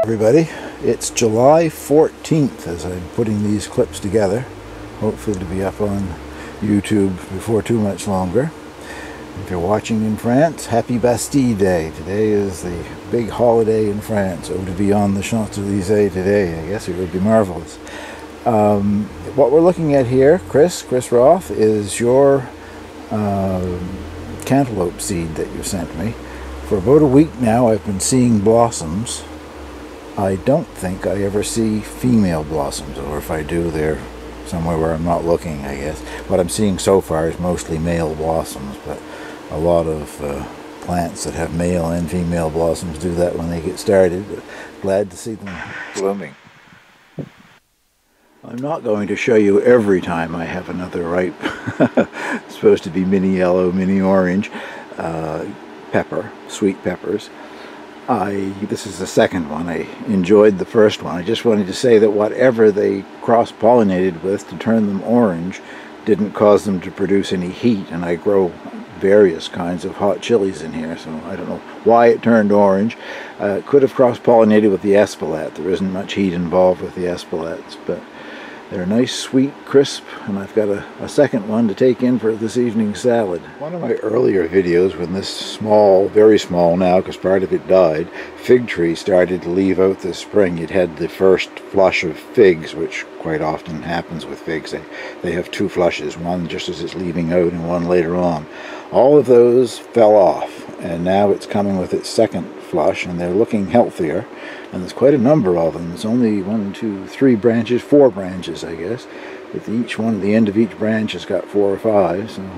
Everybody, it's July 14th as I'm putting these clips together, hopefully to be up on YouTube before too much longer. If you're watching in France, happy Bastille Day. Today is the big holiday in France. Oh, to be on the Champs-Élysées today, I guess it would be marvelous. What we're looking at here, Chris Roth, is your cantaloupe seed that you sent me. For about a week now I've been seeing blossoms. I don't think I ever see female blossoms, or if I do, they're somewhere where I'm not looking, I guess. What I'm seeing so far is mostly male blossoms, but a lot of plants that have male and female blossoms do that when they get started, but glad to see them blooming. I'm not going to show you every time I have another ripe, it's supposed to be mini yellow, mini orange, pepper, sweet peppers. This is the second one. I enjoyed the first one. I just wanted to say that whatever they cross-pollinated with to turn them orange didn't cause them to produce any heat, and I grow various kinds of hot chilies in here, so I don't know why it turned orange. It could have cross-pollinated with the espelette. There isn't much heat involved with the espelettes, but they're nice, sweet, crisp, and I've got a second one to take in for this evening's salad. One of my earlier videos, when this small, very small now because part of it died, fig tree started to leave out this spring. It had the first flush of figs, which quite often happens with figs. They have two flushes, one just as it's leaving out and one later on. All of those fell off, and now it's coming with its second flush, and they're looking healthier. And there's quite a number of them. There's only 1, 2, 3 branches, 4 branches, I guess. With each one, the end of each branch has got 4 or 5, so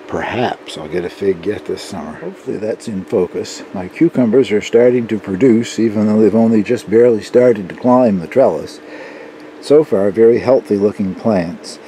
perhaps I'll get a fig yet this summer. Hopefully that's in focus. My cucumbers are starting to produce, even though they've only just barely started to climb the trellis. So far, very healthy looking plants.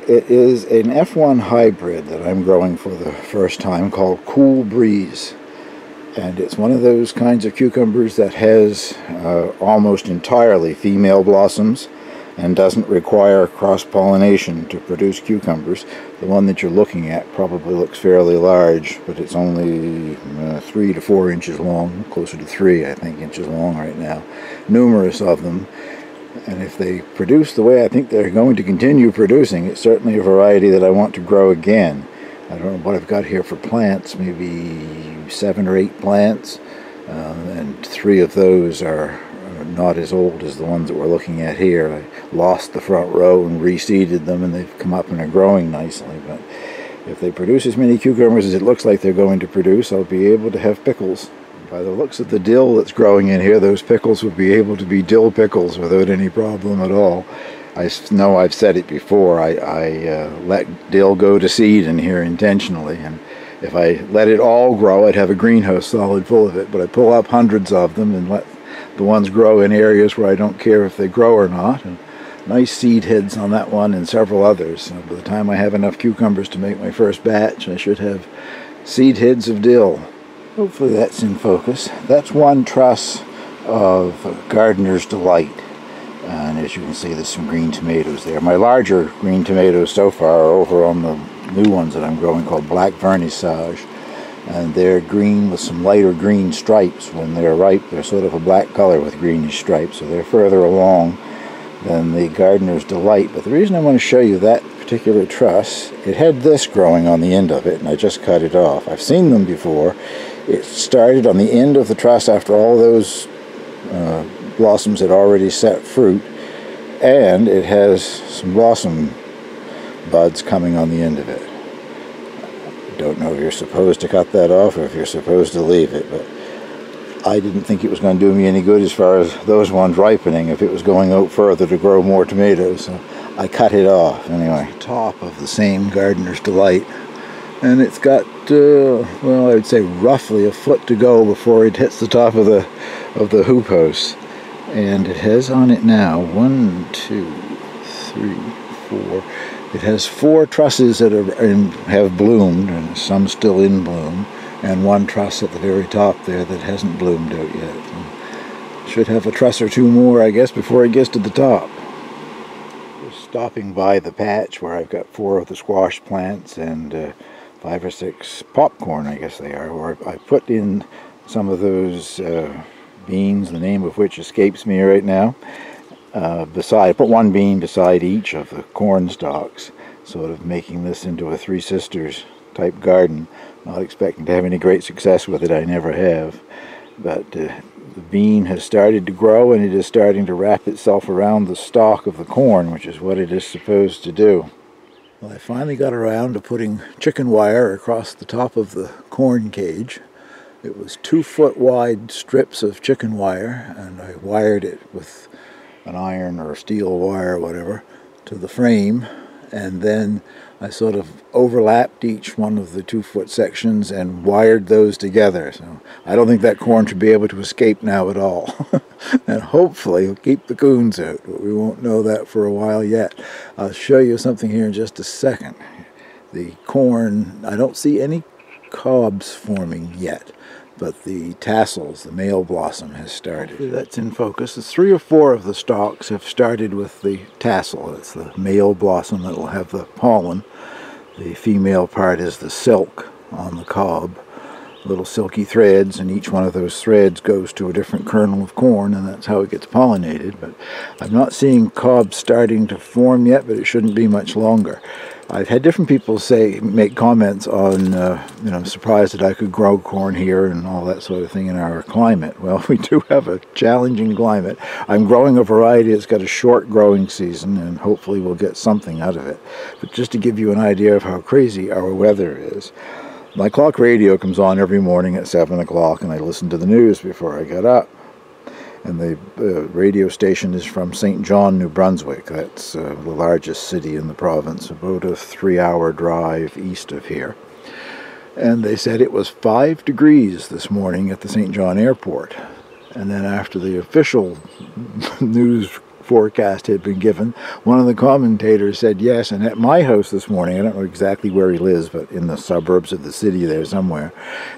It is an F1 hybrid that I'm growing for the first time called Cool Breeze. And it's one of those kinds of cucumbers that has almost entirely female blossoms and doesn't require cross-pollination to produce cucumbers. The one that you're looking at probably looks fairly large, but it's only 3 to 4 inches long, closer to 3, I think, inches long right now. Numerous of them. And if they produce the way I think they're going to continue producing, it's certainly a variety that I want to grow again. I don't know what I've got here for plants, maybe 7 or 8 plants, and 3 of those are not as old as the ones that we're looking at here. I lost the front row and reseeded them, and they've come up and are growing nicely. But if they produce as many cucumbers as it looks like they're going to produce, I'll be able to have pickles. By the looks of the dill that's growing in here, those pickles would be able to be dill pickles without any problem at all. I know I've said it before, I let dill go to seed in here intentionally, and if I let it all grow, I'd have a greenhouse solid full of it, but I pull up hundreds of them and let the ones grow in areas where I don't care if they grow or not. And nice seed heads on that one and several others. So by the time I have enough cucumbers to make my first batch, I should have seed heads of dill. Hopefully that's in focus. That's one truss of Gardener's Delight. And as you can see, there's some green tomatoes there. My larger green tomatoes so far are over on the new ones that I'm growing called Black Vernissage. And they're green with some lighter green stripes. When they're ripe, they're sort of a black color with greenish stripes. So they're further along than the Gardener's Delight. But the reason I want to show you that particular truss, it had this growing on the end of it, and I just cut it off. I've seen them before. It started on the end of the truss after all those blossoms had already set fruit, and it has some blossom buds coming on the end of it. I don't know if you're supposed to cut that off or if you're supposed to leave it, but I didn't think it was going to do me any good as far as those ones ripening if it was going out further to grow more tomatoes, so I cut it off. Anyway, top of the same Gardener's Delight, and it's got well, I would say roughly a foot to go before it hits the top of the hoop house. And it has on it now 1, 2, 3, 4. It has 4 trusses that have bloomed, and some still in bloom, and 1 truss at the very top there that hasn't bloomed out yet. And should have a truss or 2 more, I guess, before it gets to the top. Just stopping by the patch where I've got 4 of the squash plants and 5 or 6 popcorn, I guess they are, where I put in some of those beans, the name of which escapes me right now. Put one bean beside each of the corn stalks, sort of making this into a Three Sisters type garden. Not expecting to have any great success with it, I never have. But the bean has started to grow, and it is starting to wrap itself around the stalk of the corn, which is what it is supposed to do. Well, I finally got around to putting chicken wire across the top of the corn cage. It was 2-foot wide strips of chicken wire, and I wired it with an iron or steel wire or whatever to the frame, and then I sort of overlapped each one of the 2-foot sections and wired those together. So I don't think that corn should be able to escape now at all. And hopefully it'll keep the coons out, but we won't know that for a while yet. I'll show you something here in just a second. The corn, I don't see any cobs forming yet, but the tassels, the male blossom, has started. That's in focus. It's 3 or 4 of the stalks have started with the tassel. It's the male blossom that will have the pollen. The female part is the silk on the cob. Little silky threads, and each one of those threads goes to a different kernel of corn, and that's how it gets pollinated. But I'm not seeing cobs starting to form yet, but it shouldn't be much longer. I've had different people make comments on, I'm surprised that I could grow corn here and all that sort of thing in our climate. Well, we do have a challenging climate. I'm growing a variety that's got a short growing season, and hopefully we'll get something out of it. But just to give you an idea of how crazy our weather is, my clock radio comes on every morning at 7 o'clock, and I listen to the news before I get up. And the radio station is from St. John, New Brunswick. That's the largest city in the province, about a 3-hour drive east of here. And they said it was 5 degrees this morning at the St. John airport. And then after the official news forecast had been given, one of the commentators said, yes, and at my house this morning, I don't know exactly where he lives, but in the suburbs of the city there somewhere,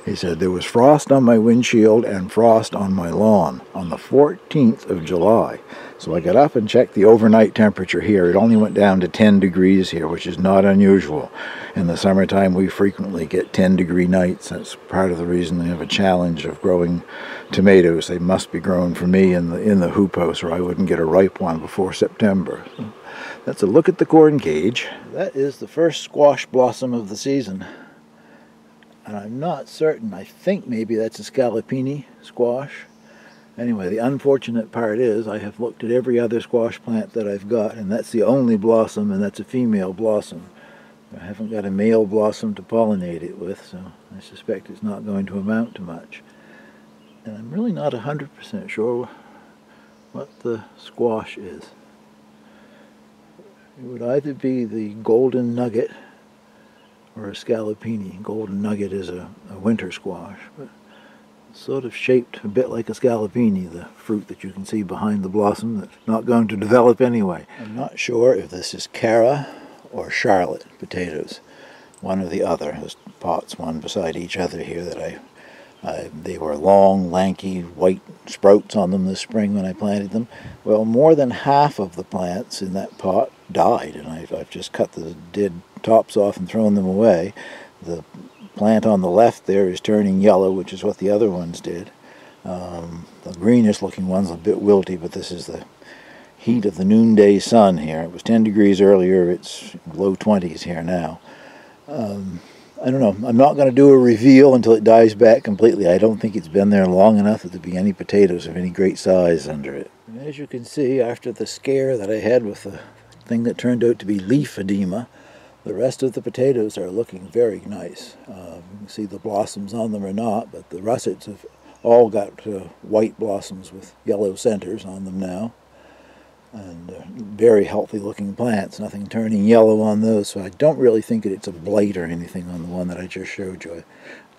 he said there was frost on my windshield and frost on my lawn on the 14th of July. So I got up and checked the overnight temperature here. It only went down to 10 degrees here, which is not unusual. In the summertime, we frequently get 10-degree nights. That's part of the reason we have a challenge of growing tomatoes. They must be grown for me in the hoop house, or I wouldn't get a ripe one before September. So that's a look at the corn cage. That is the first squash blossom of the season. And I'm not certain. I think maybe that's a scallopini squash. Anyway, the unfortunate part is I have looked at every other squash plant that I've got, and that's the only blossom, and that's a female blossom. I haven't got a male blossom to pollinate it with, so I suspect it's not going to amount to much. And I'm really not 100% sure what the squash is. It would either be the golden nugget or a scallopini. Golden nugget is a winter squash, but sort of shaped a bit like a scallopini, the fruit that you can see behind the blossom that's not going to develop anyway. I'm not sure if this is Cara or Charlotte potatoes, one or the other. There's pots one beside each other here that they were long, lanky, white sprouts on them this spring when I planted them. Well, more than half of the plants in that pot died, and I've just cut the dead tops off and thrown them away. The plant on the left there is turning yellow, which is what the other ones did. The greenish looking one's a bit wilty, but this is the heat of the noonday sun here. It was 10 degrees earlier, it's low 20s here now. I don't know, I'm not going to do a reveal until it dies back completely. I don't think it's been there long enough that there'd be any potatoes of any great size under it. And as you can see, after the scare that I had with the thing that turned out to be leaf edema, the rest of the potatoes are looking very nice. You can see the blossoms on them or not, but the russets have all got white blossoms with yellow centers on them now. And very healthy looking plants, nothing turning yellow on those, so I don't really think that it's a blight or anything on the one that I just showed you.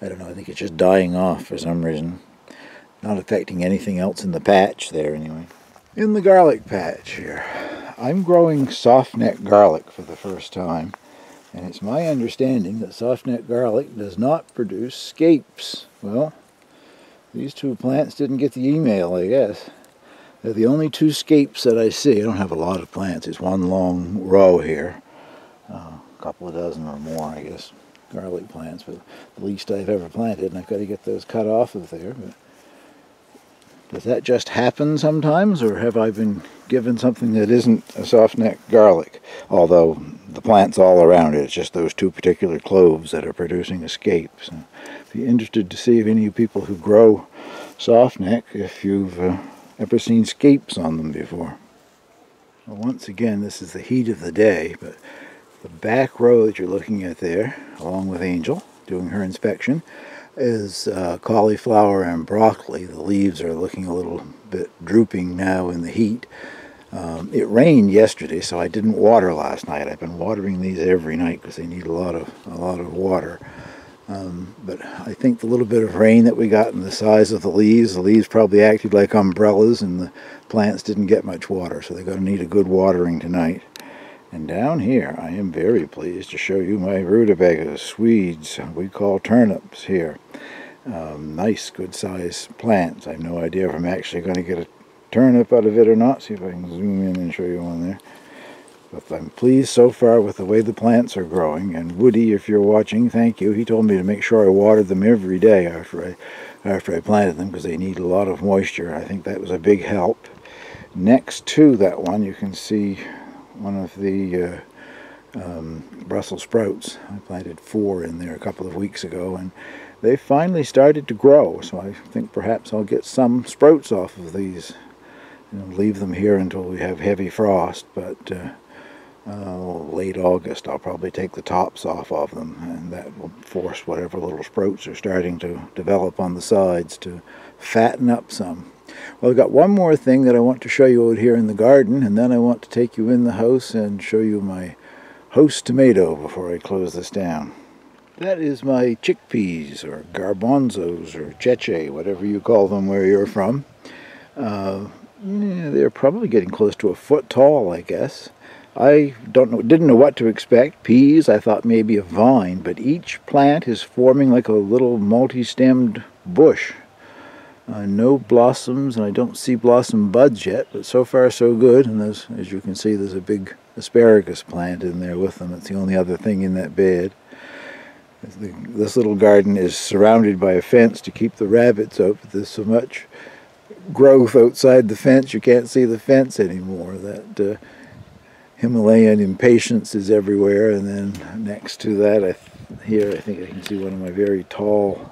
I don't know, I think it's just dying off for some reason. Not affecting anything else in the patch there anyway. In the garlic patch here, I'm growing soft-neck garlic for the first time, and it's my understanding that soft-neck garlic does not produce scapes. Well, these two plants didn't get the email, I guess. They're the only two scapes that I see. I don't have a lot of plants. It's one long row here. A couple of dozen or more, I guess, garlic plants, but the least I've ever planted, and I've got to get those cut off of there. But Does that just happen sometimes, or have I been given something that isn't a soft-neck garlic? Although the plant's all around it, it's just those two particular cloves that are producing escapes. So I'd be interested to see if any of you people who grow soft-neck, if you've ever seen scapes on them before. Well, once again, this is the heat of the day, but the back row that you're looking at there, along with Angel, doing her inspection, is cauliflower and broccoli. The leaves are looking a little bit drooping now in the heat. It rained yesterday, so I didn't water last night. I've been watering these every night because they need a lot of water. But I think the little bit of rain that we got and the size of the leaves probably acted like umbrellas, and the plants didn't get much water, so they're going to need a good watering tonight. And down here, I am very pleased to show you my rutabaga Swedes. We call turnips here. Nice, good-sized plants. I have no idea if I'm actually going to get a turnip out of it or not. See if I can zoom in and show you one there. But I'm pleased so far with the way the plants are growing. And Woody, if you're watching, thank you. He told me to make sure I watered them every day after I planted them, because they need a lot of moisture. I think that was a big help. Next to that one, you can see one of the Brussels sprouts. I planted 4 in there a couple of weeks ago, and they finally started to grow. So I think perhaps I'll get some sprouts off of these. Leave them here until we have heavy frost, but late August I'll probably take the tops off of them, and that will force whatever little sprouts are starting to develop on the sides to fatten up some. Well, I've got one more thing that I want to show you out here in the garden, and then I want to take you in the house and show you my host tomato before I close this down. That is my chickpeas, or garbanzos, or cheche, whatever you call them where you're from. They're probably getting close to a foot tall, I guess. I didn't know what to expect. Peas, I thought maybe a vine, but each plant is forming like a little multi-stemmed bush. No blossoms, and I don't see blossom buds yet, but so far so good. And as you can see, there's a big asparagus plant in there with them. It's the only other thing in that bed. This little garden is surrounded by a fence to keep the rabbits out, but there's so much growth outside the fence you can't see the fence anymore. That Himalayan impatiens is everywhere. And then next to that, here I think I can see one of my very tall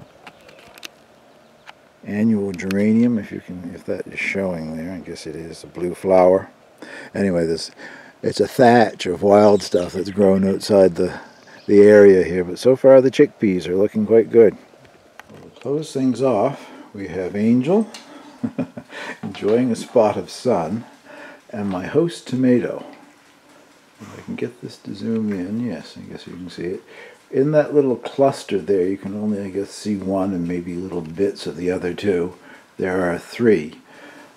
annual geranium, if that is showing there. I guess it is a blue flower. Anyway, it's a thatch of wild stuff that's grown outside the area here, but so far the chickpeas are looking quite good. We'll close things off. We have Angel enjoying a spot of sun, and my host tomato. If I can get this to zoom in, yes, I guess you can see it. In that little cluster there, you can only, I guess, see one and maybe little bits of the other two. There are 3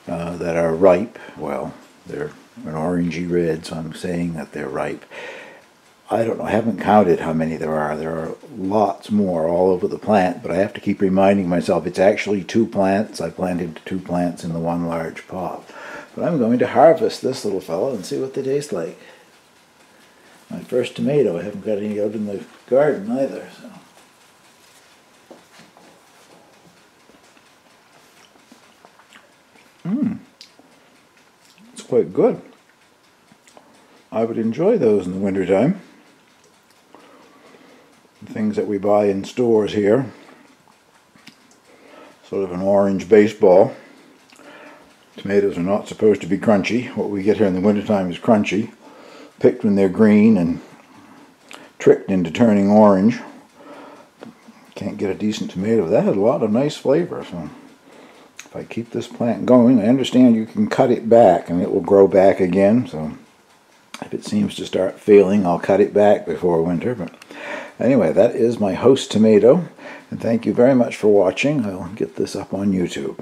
that are ripe. Well, they're an orangey red, so I'm saying that they're ripe. I don't know, I haven't counted how many there are. There are lots more all over the plant, but I have to keep reminding myself it's actually 2 plants. I planted 2 plants in the one large pot. But I'm going to harvest this little fellow and see what they taste like. My first tomato. I haven't got any out in the garden either. So. It's quite good. I would enjoy those in the wintertime. The things that we buy in stores here. Sort of an orange baseball. Tomatoes are not supposed to be crunchy. What we get here in the wintertime is crunchy. Picked when they're green and tricked into turning orange. Can't get a decent tomato. That had a lot of nice flavor. So if I keep this plant going, I understand you can cut it back and it will grow back again. So if it seems to start failing, I'll cut it back before winter. But anyway, that is my host tomato. And thank you very much for watching. I'll get this up on YouTube.